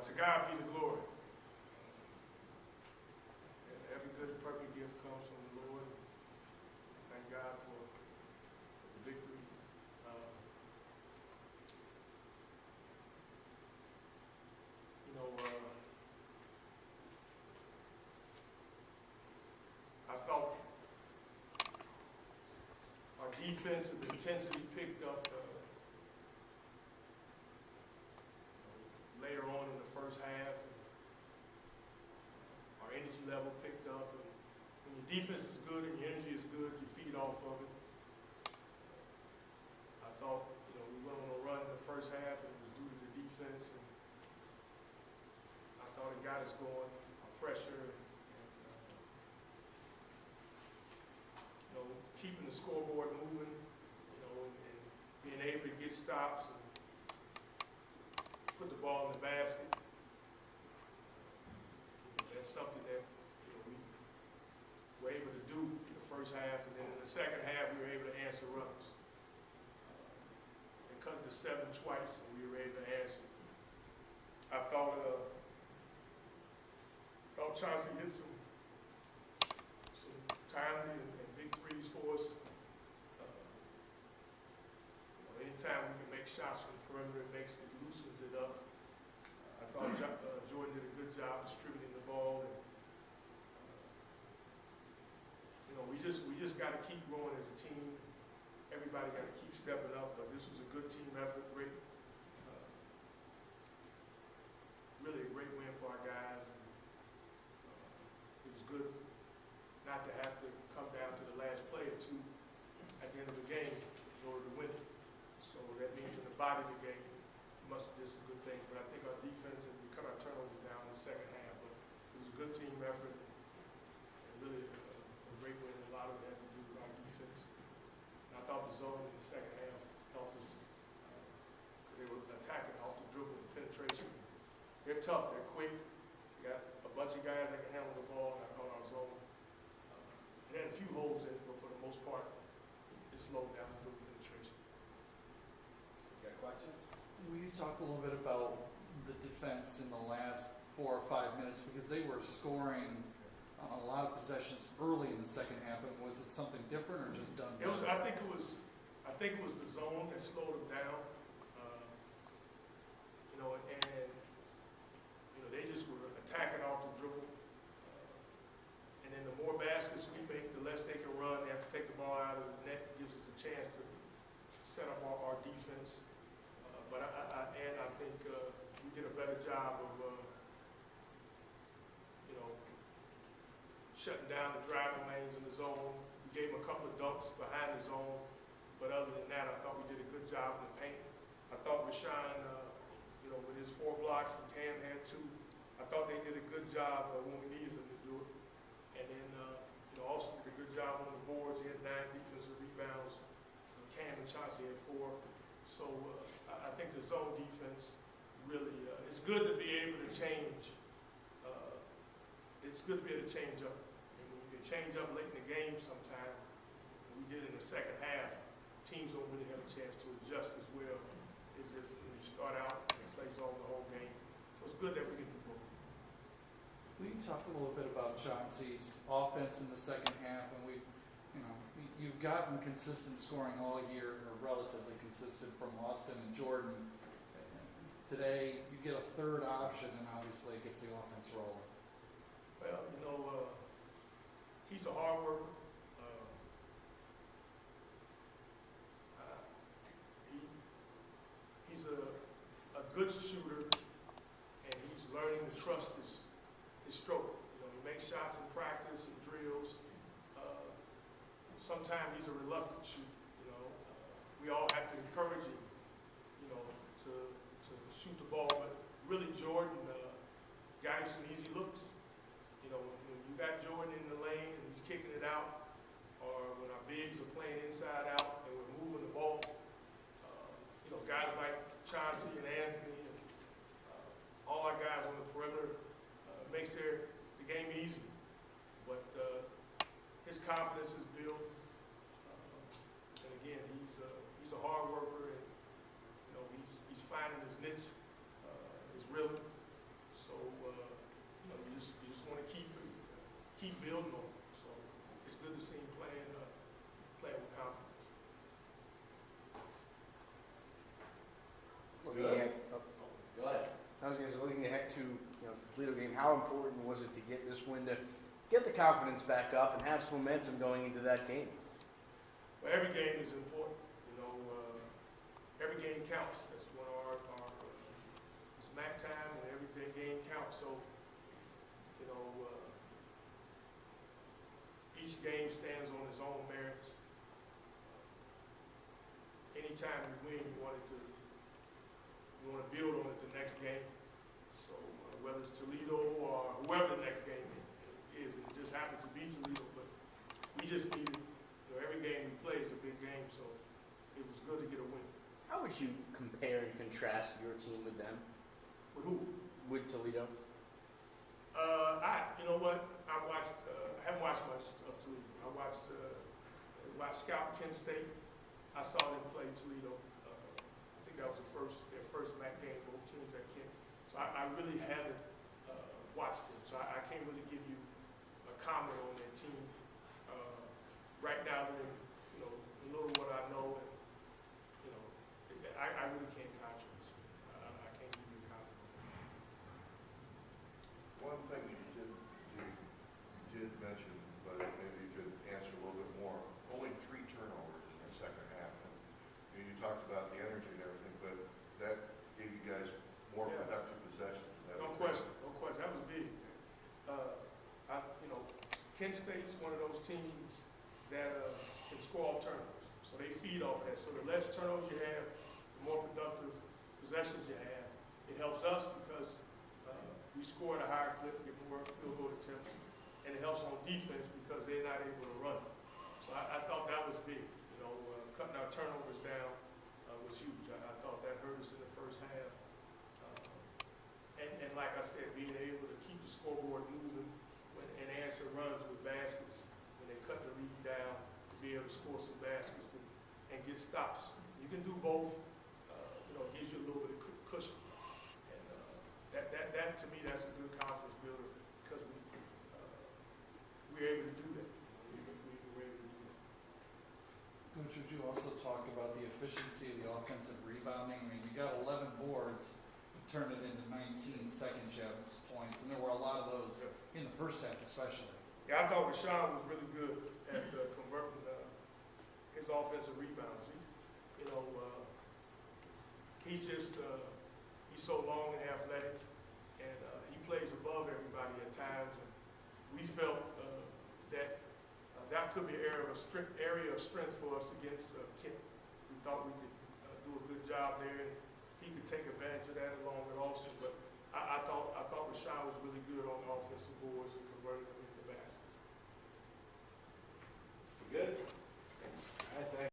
to God be the glory. Every good and perfect gift comes from the Lord. Thank God for the victory. I thought our defensive intensity picked up later on in the first half. Our energy level picked up. And when your defense is good and your energy is good, you feed off of it. I thought, we went on a run in the first half, and it was due to the defense. And I thought it got us going. Our pressure, and keeping the scoreboard moving, and being able to get stops and put the ball in the basket. That's something that we were able to do in the first half, and then in the second half we were able to answer runs. They cut it to 7 twice, and we were able to answer. I thought Chauncey hit some timely and big threes for us. Anytime we can make shots from the perimeter, it loosens it up. I thought Jordan did a good job distributing the ball. And, we just got to keep growing as a team. Everybody got to keep stepping up. But this was a good team effort. Great, really a great win for our guys. And, it was good not to have to come down to the last play or two at the end of the game in order to win. So that means in the body of the game, we must have did some good things. But I think our defense, and we cut our turnovers down in the second half. But it was a good team effort, and really a great win. A lot of it had to do with our defense. And I thought the zone in the second half helped us. They were attacking off the dribble and penetration. They're tough. They're quick. They got a bunch of guys that can handle the ball, and I thought our zone. It had a few holes in it, but for the most part, it slowed down the dribble penetration. You got questions? Will you talk a little bit about the defense in the last 4 or 5 minutes, because they were scoring a lot of possessions early in the second half, and was it something different or just done? I think it was the zone that slowed them down. And they just were attacking off the dribble. And then the more baskets we make, the less they can run. They have to take the ball out of the net. It gives us a chance to set up our defense. But I think we did a better job of shutting down the driving lanes in the zone. We gave them a couple of dunks behind the zone. But other than that, I thought we did a good job in the paint. I thought Rashawn, with his 4 blocks, and Cam had 2. I thought they did a good job when we needed them to do it. And then, also did a good job on the boards. He had 9 defensive rebounds. Cam and Chauncey had 4. So I think the zone defense really, it's good to be able to change. It's good to be able to change up. And when you can change up late in the game sometime, and we did it in the second half, teams don't really have a chance to adjust as well as if when you start out and play zone the whole game. So it's good that we can do both. Will you talk a little bit about Chauncey's offense in the second half? And you've gotten consistent scoring all year, or relatively consistent, from Austin and Jordan. Today, you get a third option, and obviously it gets the offense rolling. Well, he's a hard worker. He's a good shooter, and he's learning to trust his stroke. He makes shots in practice and drills. Sometimes he's a reluctant shooter. We all have to encourage him, to shoot the ball. But really, Jordan got him some easy looks. When you got Jordan in the lane and he's kicking it out, or when our bigs are playing inside out and we're moving the ball, guys like Chauncey and Anthony, and all our guys on the perimeter, makes the game easy. But his confidence is built, and again, he's a hard worker, and he's finding his niche, his rhythm. the Toledo game, how important was it to get this win to get the confidence back up and have some momentum going into that game? Well, every game is important. Every game counts. That's one of our it's MAC time, and every game counts. So, each game stands on its own merits. Anytime we win, you want to build on it the next game. So whether it's Toledo or whoever the next game is, it just happens to be Toledo, but we just needed, every game we play is a big game, so it was good to get a win. How would you compare and contrast your team with them? With who? With Toledo? You know what? I haven't watched much of Toledo. I watched Scout Kent State. I saw them play Toledo. I think that was their first MAC game, both teams at Kent. So I really haven't watched them. So I can't really give you a comment on their team right now. A little what I know, and I really can't comment. I can't give you a comment. One thing you did mention, but maybe you could answer a little bit more. Only 3 turnovers in the second half. And you talked about the energy and everything, but that gave you guys more productive possessions. No question. That was big. Kent State's one of those teams that can score off turnovers. So they feed off that. So the less turnovers you have, the more productive possessions you have. It helps us because we score at a higher clip, get more field goal attempts, and it helps on defense because they're not able to run. So I thought that was big. Cutting our turnovers down was huge. I thought that hurt us in the first half. And like I said, being able to keep the scoreboard moving and answer runs with baskets when they cut the lead down, to be able to score some baskets and get stops. You can do both. It gives you a little bit of cushion. And that to me, that's a good confidence builder because we're able to do that. We're able to do that. Coach, would you also talk about the efficiency of the offensive rebounding? I mean, you got 11 boards, you turned it into 19 second half points, and there were a lot of those in the first half especially. Yeah, I thought Rashawn was really good at converting his offensive rebounds. He's so long and athletic, and he plays above everybody at times. And we felt that could be an area of strength for us against Kent. We thought we could do a good job there, and he could take advantage of that along with Austin. But I thought Rashawn was really good on